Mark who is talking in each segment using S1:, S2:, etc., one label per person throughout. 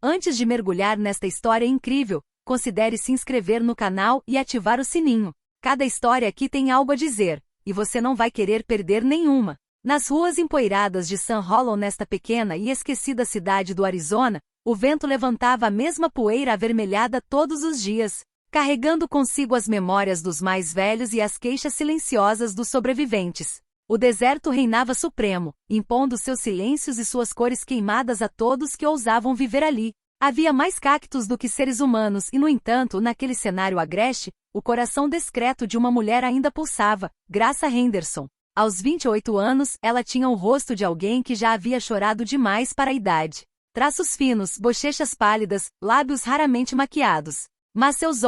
S1: Antes de mergulhar nesta história incrível, considere se inscrever no canal e ativar o sininho. Cada história aqui tem algo a dizer, e você não vai querer perder nenhuma. Nas ruas empoeiradas de San Hollow, nesta pequena e esquecida cidade do Arizona, o vento levantava a mesma poeira avermelhada todos os dias, carregando consigo as memórias dos mais velhos e as queixas silenciosas dos sobreviventes. O deserto reinava supremo, impondo seus silêncios e suas cores queimadas a todos que ousavam viver ali. Havia mais cactos do que seres humanos e, no entanto, naquele cenário agreste, o coração discreto de uma mulher ainda pulsava, Graça Henderson. Aos 28 anos, ela tinha o rosto de alguém que já havia chorado demais para a idade. Traços finos, bochechas pálidas, lábios raramente maquiados. Mas seus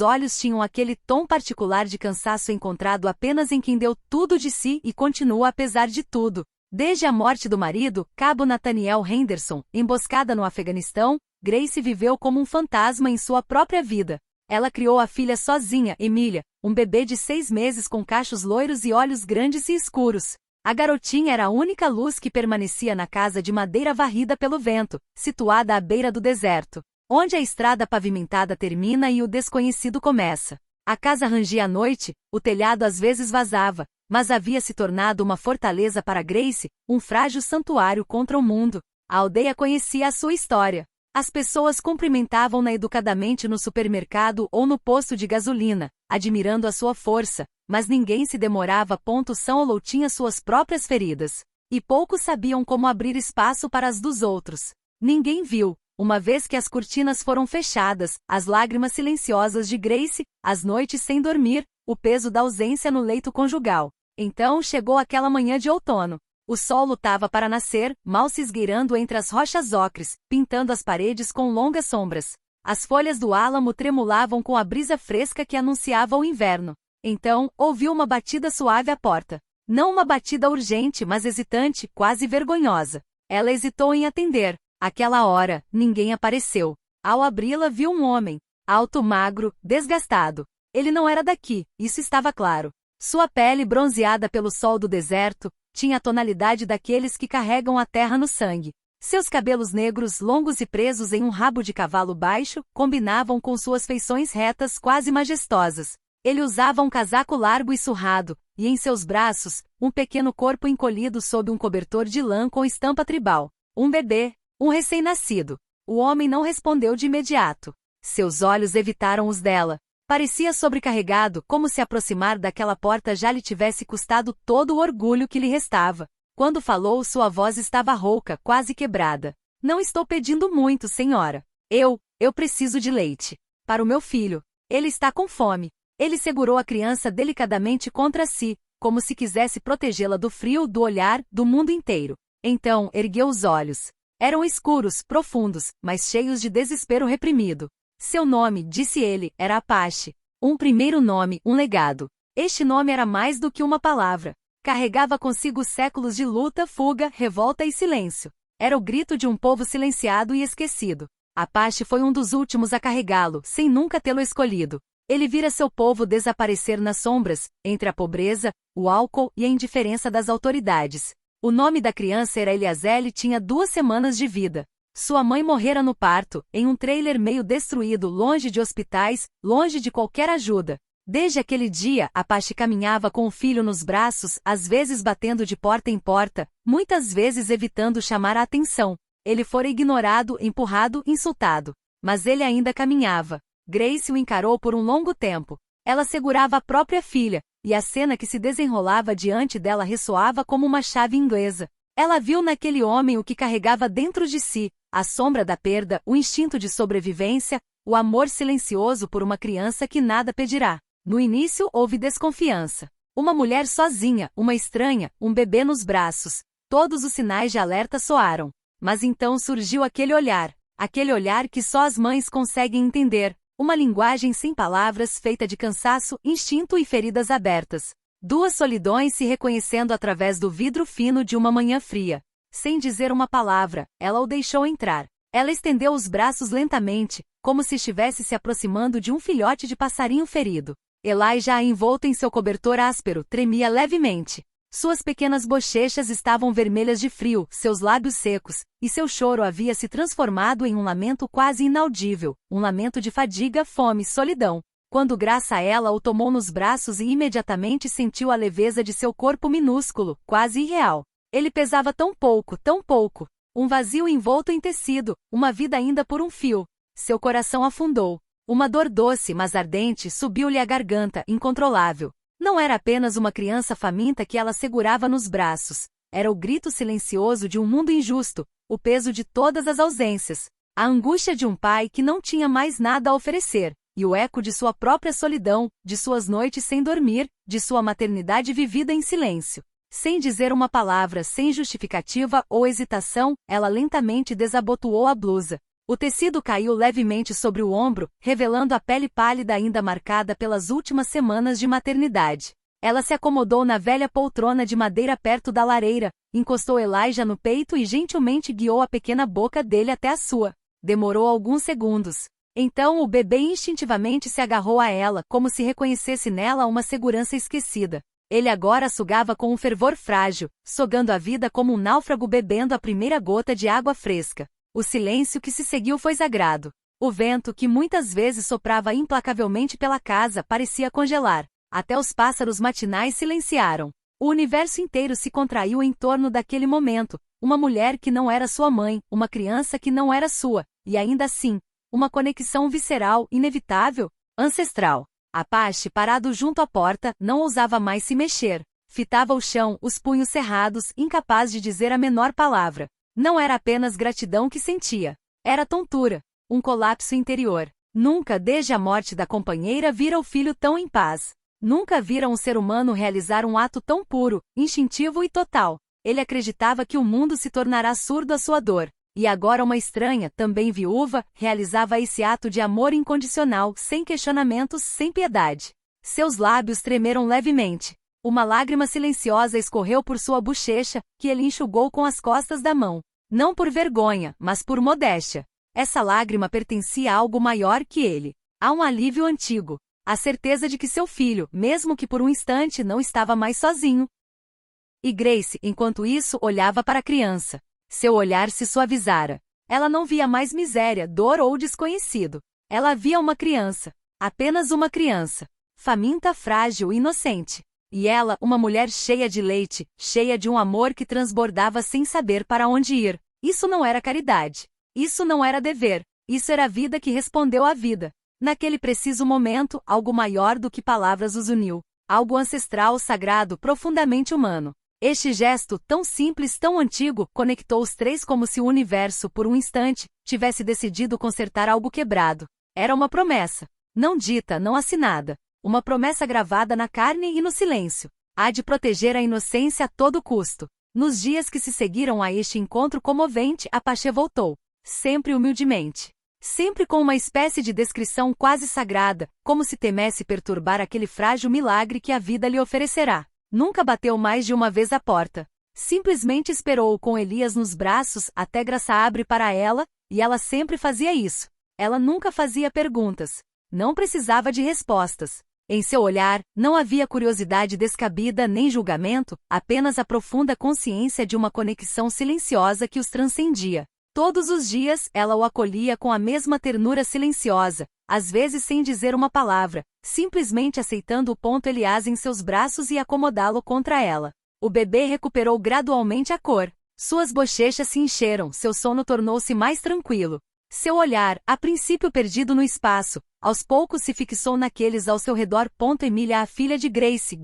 S1: olhos tinham aquele tom particular de cansaço encontrado apenas em quem deu tudo de si e continua apesar de tudo. Desde a morte do marido, Cabo Nathaniel Henderson, emboscada no Afeganistão, Grace viveu como um fantasma em sua própria vida. Ela criou a filha sozinha, Emília, um bebê de 6 meses com cachos loiros e olhos grandes e escuros. A garotinha era a única luz que permanecia na casa de madeira varrida pelo vento, situada à beira do deserto, onde a estrada pavimentada termina e o desconhecido começa. A casa rangia à noite, o telhado às vezes vazava, mas havia se tornado uma fortaleza para Grace, um frágil santuário contra o mundo. A aldeia conhecia a sua história. As pessoas cumprimentavam-na educadamente no supermercado ou no posto de gasolina, admirando a sua força, mas ninguém se demorava. São Hollow tinha suas próprias feridas, e poucos sabiam como abrir espaço para as dos outros. Ninguém viu, uma vez que as cortinas foram fechadas, as lágrimas silenciosas de Grace, as noites sem dormir, o peso da ausência no leito conjugal. Então chegou aquela manhã de outono. O sol lutava para nascer, mal se esgueirando entre as rochas ocres, pintando as paredes com longas sombras. As folhas do álamo tremulavam com a brisa fresca que anunciava o inverno. Então, ouviu uma batida suave à porta. Não uma batida urgente, mas hesitante, quase vergonhosa. Ela hesitou em atender. Aquela hora, ninguém apareceu. Ao abri-la, viu um homem. Alto, magro, desgastado. Ele não era daqui, isso estava claro. Sua pele, bronzeada pelo sol do deserto, tinha a tonalidade daqueles que carregam a terra no sangue. Seus cabelos negros, longos e presos em um rabo de cavalo baixo, combinavam com suas feições retas, quase majestosas. Ele usava um casaco largo e surrado, e em seus braços, um pequeno corpo encolhido sob um cobertor de lã com estampa tribal. Um bebê, um recém-nascido. O homem não respondeu de imediato. Seus olhos evitaram os dela. Parecia sobrecarregado, como se aproximar daquela porta já lhe tivesse custado todo o orgulho que lhe restava. Quando falou, sua voz estava rouca, quase quebrada. Não estou pedindo muito, senhora. Eu preciso de leite. Para o meu filho. Ele está com fome. Ele segurou a criança delicadamente contra si, como se quisesse protegê-la do frio, do olhar, do mundo inteiro. Então, ergueu os olhos. Eram escuros, profundos, mas cheios de desespero reprimido. Seu nome, disse ele, era Apache. Um primeiro nome, um legado. Este nome era mais do que uma palavra. Carregava consigo séculos de luta, fuga, revolta e silêncio. Era o grito de um povo silenciado e esquecido. Apache foi um dos últimos a carregá-lo, sem nunca tê-lo escolhido. Ele vira seu povo desaparecer nas sombras, entre a pobreza, o álcool e a indiferença das autoridades. O nome da criança era Eliasele e tinha 2 semanas de vida. Sua mãe morrera no parto, em um trailer meio destruído, longe de hospitais, longe de qualquer ajuda. Desde aquele dia, Apache caminhava com o filho nos braços, às vezes batendo de porta em porta, muitas vezes evitando chamar a atenção. Ele fora ignorado, empurrado, insultado. Mas ele ainda caminhava. Grace o encarou por um longo tempo. Ela segurava a própria filha, e a cena que se desenrolava diante dela ressoava como uma chave inglesa. Ela viu naquele homem o que carregava dentro de si, a sombra da perda, o instinto de sobrevivência, o amor silencioso por uma criança que nada pedirá. No início houve desconfiança. Uma mulher sozinha, uma estranha, um bebê nos braços. Todos os sinais de alerta soaram. Mas então surgiu aquele olhar que só as mães conseguem entender. Uma linguagem sem palavras feita de cansaço, instinto e feridas abertas. 2 solidões se reconhecendo através do vidro fino de uma manhã fria. Sem dizer uma palavra, ela o deixou entrar. Ela estendeu os braços lentamente, como se estivesse se aproximando de um filhote de passarinho ferido. Eli, já envolto em seu cobertor áspero, tremia levemente. Suas pequenas bochechas estavam vermelhas de frio, seus lábios secos, e seu choro havia se transformado em um lamento quase inaudível, um lamento de fadiga, fome, solidão. Quando Graça ela o tomou nos braços e imediatamente sentiu a leveza de seu corpo minúsculo, quase irreal. Ele pesava tão pouco, um vazio envolto em tecido, uma vida ainda por um fio. Seu coração afundou. Uma dor doce, mas ardente, subiu-lhe à garganta, incontrolável. Não era apenas uma criança faminta que ela segurava nos braços. Era o grito silencioso de um mundo injusto, o peso de todas as ausências, a angústia de um pai que não tinha mais nada a oferecer, e o eco de sua própria solidão, de suas noites sem dormir, de sua maternidade vivida em silêncio. Sem dizer uma palavra, sem justificativa ou hesitação, ela lentamente desabotoou a blusa. O tecido caiu levemente sobre o ombro, revelando a pele pálida ainda marcada pelas últimas semanas de maternidade. Ela se acomodou na velha poltrona de madeira perto da lareira, encostou Elijah no peito e gentilmente guiou a pequena boca dele até a sua. Demorou alguns segundos. Então o bebê instintivamente se agarrou a ela, como se reconhecesse nela uma segurança esquecida. Ele agora sugava com um fervor frágil, sugando a vida como um náufrago bebendo a primeira gota de água fresca. O silêncio que se seguiu foi sagrado. O vento, que muitas vezes soprava implacavelmente pela casa, parecia congelar. Até os pássaros matinais silenciaram. O universo inteiro se contraiu em torno daquele momento. Uma mulher que não era sua mãe, uma criança que não era sua, e ainda assim, uma conexão visceral, inevitável, ancestral. Apache, parado junto à porta, não ousava mais se mexer. Fitava o chão, os punhos cerrados, incapaz de dizer a menor palavra. Não era apenas gratidão que sentia. Era tontura. Um colapso interior. Nunca, desde a morte da companheira, vira o filho tão em paz. Nunca vira um ser humano realizar um ato tão puro, instintivo e total. Ele acreditava que o mundo se tornará surdo à sua dor. E agora uma estranha, também viúva, realizava esse ato de amor incondicional, sem questionamentos, sem piedade. Seus lábios tremeram levemente. Uma lágrima silenciosa escorreu por sua bochecha, que ele enxugou com as costas da mão. Não por vergonha, mas por modéstia. Essa lágrima pertencia a algo maior que ele. A um alívio antigo. A certeza de que seu filho, mesmo que por um instante, não estava mais sozinho. E Grace, enquanto isso, olhava para a criança. Seu olhar se suavizara. Ela não via mais miséria, dor ou desconhecido. Ela via uma criança. Apenas uma criança. Faminta, frágil e inocente. E ela, uma mulher cheia de leite, cheia de um amor que transbordava sem saber para onde ir. Isso não era caridade. Isso não era dever. Isso era a vida que respondeu à vida. Naquele preciso momento, algo maior do que palavras os uniu. Algo ancestral, sagrado, profundamente humano. Este gesto, tão simples, tão antigo, conectou os três como se o universo, por um instante, tivesse decidido consertar algo quebrado. Era uma promessa. Não dita, não assinada. Uma promessa gravada na carne e no silêncio. Há de proteger a inocência a todo custo. Nos dias que se seguiram a este encontro comovente, Apache voltou. Sempre humildemente. Sempre com uma espécie de descrição quase sagrada, como se temesse perturbar aquele frágil milagre que a vida lhe oferecerá. Nunca bateu mais de uma vez à porta. Simplesmente esperou com Elias nos braços até Graça abre para ela, e ela sempre fazia isso. Ela nunca fazia perguntas. Não precisava de respostas. Em seu olhar, não havia curiosidade descabida nem julgamento, apenas a profunda consciência de uma conexão silenciosa que os transcendia. Todos os dias, ela o acolhia com a mesma ternura silenciosa, às vezes sem dizer uma palavra, simplesmente aceitando o ponto Elias em seus braços e acomodá-lo contra ela. O bebê recuperou gradualmente a cor. Suas bochechas se encheram, seu sono tornou-se mais tranquilo. Seu olhar, a princípio perdido no espaço, aos poucos se fixou naqueles ao seu redor. Emília, a filha de Grace,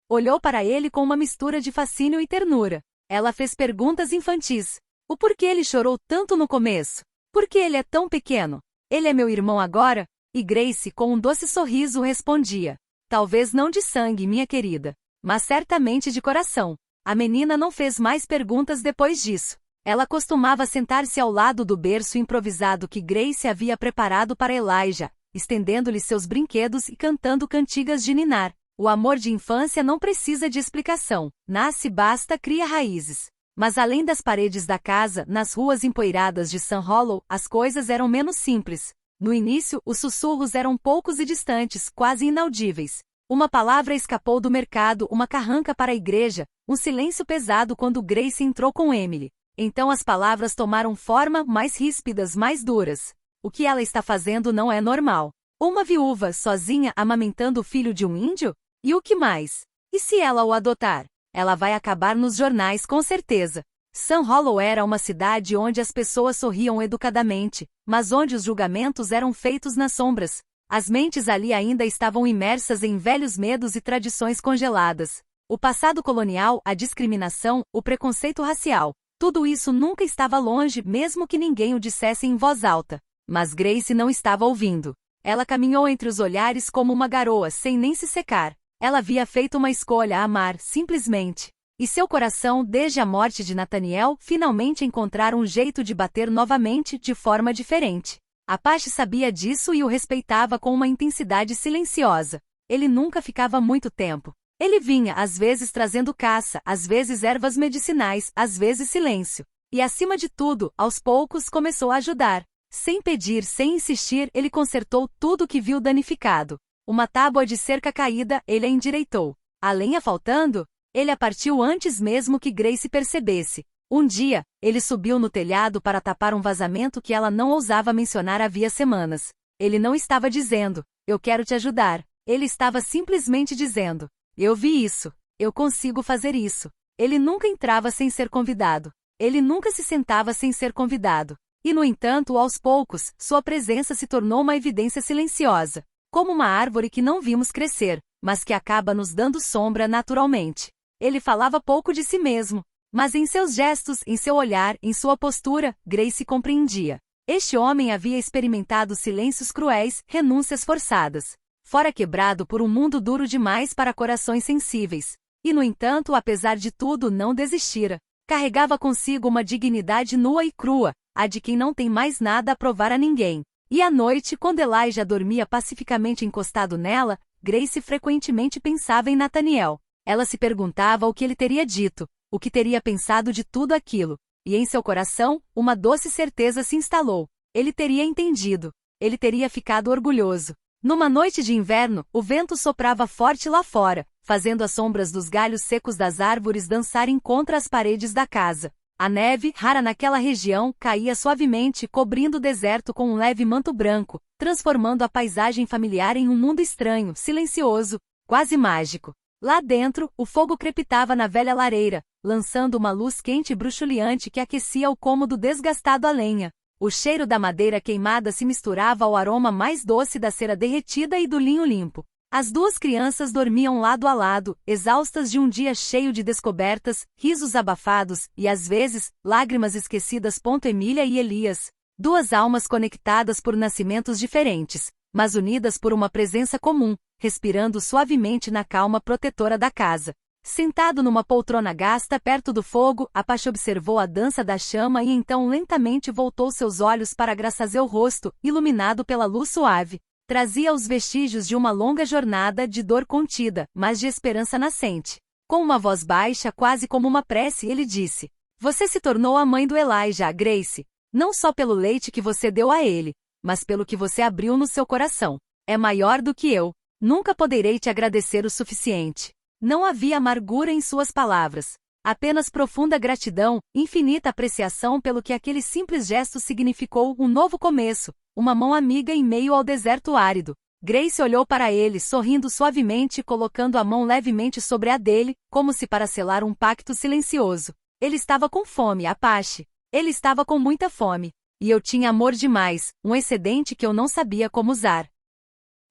S1: olhou para ele com uma mistura de fascínio e ternura. Ela fez perguntas infantis. O porquê ele chorou tanto no começo? Por que ele é tão pequeno? Ele é meu irmão agora? E Grace, com um doce sorriso, respondia. Talvez não de sangue, minha querida, mas certamente de coração. A menina não fez mais perguntas depois disso. Ela costumava sentar-se ao lado do berço improvisado que Grace havia preparado para Elijah, estendendo-lhe seus brinquedos e cantando cantigas de ninar. O amor de infância não precisa de explicação. Nasce, basta, cria raízes. Mas além das paredes da casa, nas ruas empoeiradas de Sun Hollow, as coisas eram menos simples. No início, os sussurros eram poucos e distantes, quase inaudíveis. Uma palavra escapou do mercado, uma carranca para a igreja, um silêncio pesado quando Grace entrou com Emily. Então as palavras tomaram forma, mais ríspidas, mais duras. O que ela está fazendo não é normal. Uma viúva, sozinha, amamentando o filho de um índio? E o que mais? E se ela o adotar? Ela vai acabar nos jornais com certeza. Sun Hollow era uma cidade onde as pessoas sorriam educadamente, mas onde os julgamentos eram feitos nas sombras. As mentes ali ainda estavam imersas em velhos medos e tradições congeladas. O passado colonial, a discriminação, o preconceito racial. Tudo isso nunca estava longe, mesmo que ninguém o dissesse em voz alta. Mas Grace não estava ouvindo. Ela caminhou entre os olhares como uma garoa, sem nem se secar. Ela havia feito uma escolha, amar, simplesmente. E seu coração, desde a morte de Nathaniel, finalmente encontrara um jeito de bater novamente, de forma diferente. Apache sabia disso e o respeitava com uma intensidade silenciosa. Ele nunca ficava muito tempo. Ele vinha, às vezes trazendo caça, às vezes ervas medicinais, às vezes silêncio. E acima de tudo, aos poucos começou a ajudar. Sem pedir, sem insistir, ele consertou tudo que viu danificado. Uma tábua de cerca caída, ele a endireitou. A lenha faltando? Ele a partiu antes mesmo que Grace percebesse. Um dia, ele subiu no telhado para tapar um vazamento que ela não ousava mencionar havia semanas. Ele não estava dizendo, eu quero te ajudar. Ele estava simplesmente dizendo, eu vi isso, eu consigo fazer isso. Ele nunca entrava sem ser convidado. Ele nunca se sentava sem ser convidado. E no entanto, aos poucos, sua presença se tornou uma evidência silenciosa. Como uma árvore que não vimos crescer, mas que acaba nos dando sombra naturalmente. Ele falava pouco de si mesmo. Mas em seus gestos, em seu olhar, em sua postura, Grace compreendia. Este homem havia experimentado silêncios cruéis, renúncias forçadas. Fora quebrado por um mundo duro demais para corações sensíveis. E no entanto, apesar de tudo, não desistira. Carregava consigo uma dignidade nua e crua, a de quem não tem mais nada a provar a ninguém. E à noite, quando Elijah dormia pacificamente encostado nela, Grace frequentemente pensava em Nathaniel. Ela se perguntava o que ele teria dito. O que teria pensado de tudo aquilo. E em seu coração, uma doce certeza se instalou. Ele teria entendido. Ele teria ficado orgulhoso. Numa noite de inverno, o vento soprava forte lá fora, fazendo as sombras dos galhos secos das árvores dançarem contra as paredes da casa. A neve, rara naquela região, caía suavemente, cobrindo o deserto com um leve manto branco, transformando a paisagem familiar em um mundo estranho, silencioso, quase mágico. Lá dentro, o fogo crepitava na velha lareira, lançando uma luz quente e bruxuleante que aquecia o cômodo desgastado a lenha. O cheiro da madeira queimada se misturava ao aroma mais doce da cera derretida e do linho limpo. As duas crianças dormiam lado a lado, exaustas de um dia cheio de descobertas, risos abafados e, às vezes, lágrimas esquecidas. Emília e Elias. Duas almas conectadas por nascimentos diferentes, mas unidas por uma presença comum, respirando suavemente na calma protetora da casa. Sentado numa poltrona gasta perto do fogo, Apache observou a dança da chama e então lentamente voltou seus olhos para Graçazel, rosto, iluminado pela luz suave. Trazia os vestígios de uma longa jornada de dor contida, mas de esperança nascente. Com uma voz baixa, quase como uma prece, ele disse: Você se tornou a mãe do Elijah, Grace. Não só pelo leite que você deu a ele, mas pelo que você abriu no seu coração. É maior do que eu. Nunca poderei te agradecer o suficiente. Não havia amargura em suas palavras. Apenas profunda gratidão, infinita apreciação pelo que aquele simples gesto significou, um novo começo, uma mão amiga em meio ao deserto árido. Grace olhou para ele, sorrindo suavemente e colocando a mão levemente sobre a dele, como se para selar um pacto silencioso. Ele estava com fome, Apache. Ele estava com muita fome. E eu tinha amor demais, um excedente que eu não sabia como usar.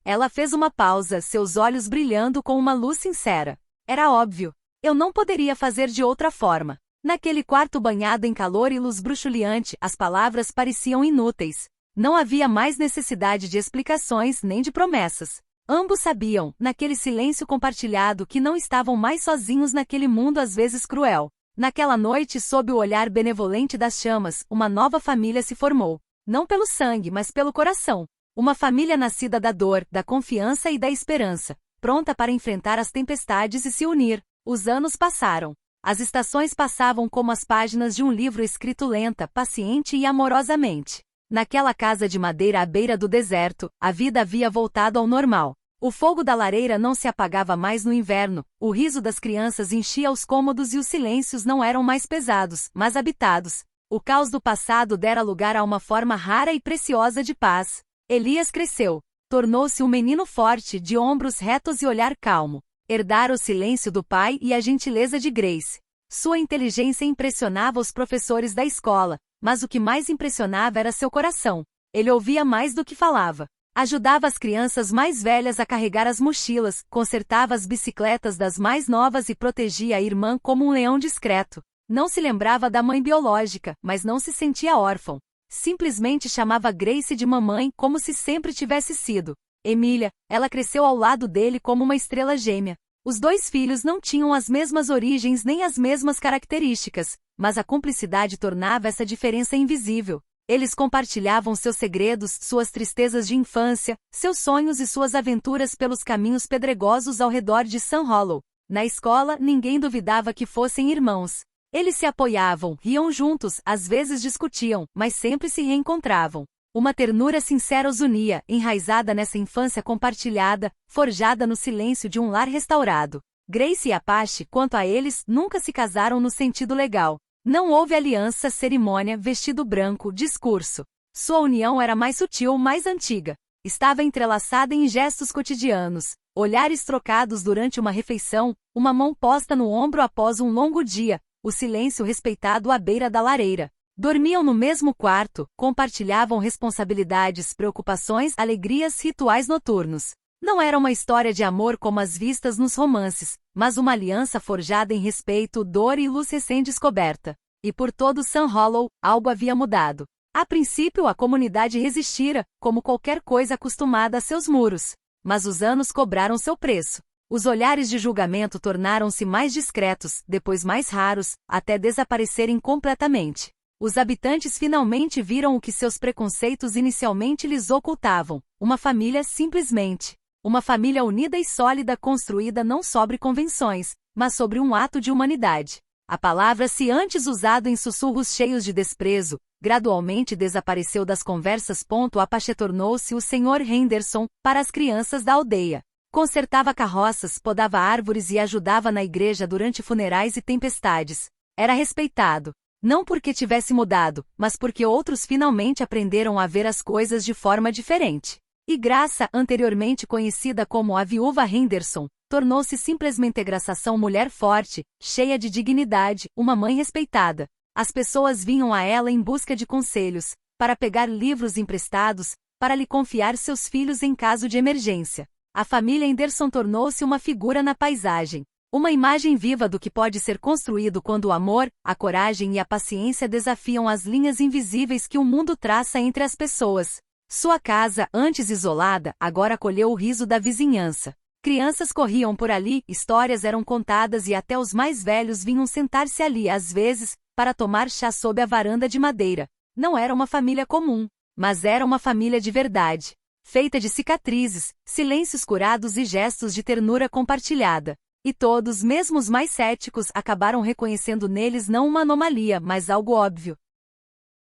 S1: Ela fez uma pausa, seus olhos brilhando com uma luz sincera. Era óbvio. Eu não poderia fazer de outra forma. Naquele quarto banhado em calor e luz bruxuleante, as palavras pareciam inúteis. Não havia mais necessidade de explicações nem de promessas. Ambos sabiam, naquele silêncio compartilhado, que não estavam mais sozinhos naquele mundo às vezes cruel. Naquela noite, sob o olhar benevolente das chamas, uma nova família se formou. Não pelo sangue, mas pelo coração. Uma família nascida da dor, da confiança e da esperança, pronta para enfrentar as tempestades e se unir. Os anos passaram. As estações passavam como as páginas de um livro escrito lenta, paciente e amorosamente. Naquela casa de madeira à beira do deserto, a vida havia voltado ao normal. O fogo da lareira não se apagava mais no inverno, o riso das crianças enchia os cômodos e os silêncios não eram mais pesados, mas habitados. O caos do passado dera lugar a uma forma rara e preciosa de paz. Elias cresceu. Tornou-se um menino forte, de ombros retos e olhar calmo. Herdara o silêncio do pai e a gentileza de Grace. Sua inteligência impressionava os professores da escola, mas o que mais impressionava era seu coração. Ele ouvia mais do que falava. Ajudava as crianças mais velhas a carregar as mochilas, consertava as bicicletas das mais novas e protegia a irmã como um leão discreto. Não se lembrava da mãe biológica, mas não se sentia órfão. Simplesmente chamava Grace de mamãe como se sempre tivesse sido. Emília, ela cresceu ao lado dele como uma estrela gêmea. Os dois filhos não tinham as mesmas origens nem as mesmas características, mas a cumplicidade tornava essa diferença invisível. Eles compartilhavam seus segredos, suas tristezas de infância, seus sonhos e suas aventuras pelos caminhos pedregosos ao redor de Sun Hollow. Na escola, ninguém duvidava que fossem irmãos. Eles se apoiavam, riam juntos, às vezes discutiam, mas sempre se reencontravam. Uma ternura sincera os unia, enraizada nessa infância compartilhada, forjada no silêncio de um lar restaurado. Grace e Apache, quanto a eles, nunca se casaram no sentido legal. Não houve aliança, cerimônia, vestido branco, discurso. Sua união era mais sutil, mais antiga. Estava entrelaçada em gestos cotidianos, olhares trocados durante uma refeição, uma mão posta no ombro após um longo dia, o silêncio respeitado à beira da lareira. Dormiam no mesmo quarto, compartilhavam responsabilidades, preocupações, alegrias, rituais noturnos. Não era uma história de amor como as vistas nos romances, mas uma aliança forjada em respeito, dor e luz recém-descoberta. E por todo Sun Hollow, algo havia mudado. A princípio a comunidade resistira, como qualquer coisa acostumada a seus muros. Mas os anos cobraram seu preço. Os olhares de julgamento tornaram-se mais discretos, depois mais raros, até desaparecerem completamente. Os habitantes finalmente viram o que seus preconceitos inicialmente lhes ocultavam: uma família simplesmente. Uma família unida e sólida construída não sobre convenções, mas sobre um ato de humanidade. A palavra, se antes usada em sussurros cheios de desprezo, gradualmente desapareceu das conversas. Apache tornou-se o Sr. Henderson para as crianças da aldeia. Consertava carroças, podava árvores e ajudava na igreja durante funerais e tempestades. Era respeitado. Não porque tivesse mudado, mas porque outros finalmente aprenderam a ver as coisas de forma diferente. E Graça, anteriormente conhecida como a viúva Henderson, tornou-se simplesmente Graçação, mulher forte, cheia de dignidade, uma mãe respeitada. As pessoas vinham a ela em busca de conselhos, para pegar livros emprestados, para lhe confiar seus filhos em caso de emergência. A família Henderson tornou-se uma figura na paisagem. Uma imagem viva do que pode ser construído quando o amor, a coragem e a paciência desafiam as linhas invisíveis que o mundo traça entre as pessoas. Sua casa, antes isolada, agora acolheu o riso da vizinhança. Crianças corriam por ali, histórias eram contadas e até os mais velhos vinham sentar-se ali às vezes, para tomar chá sob a varanda de madeira. Não era uma família comum, mas era uma família de verdade. Feita de cicatrizes, silêncios curados e gestos de ternura compartilhada. E todos, mesmo os mais céticos, acabaram reconhecendo neles não uma anomalia, mas algo óbvio.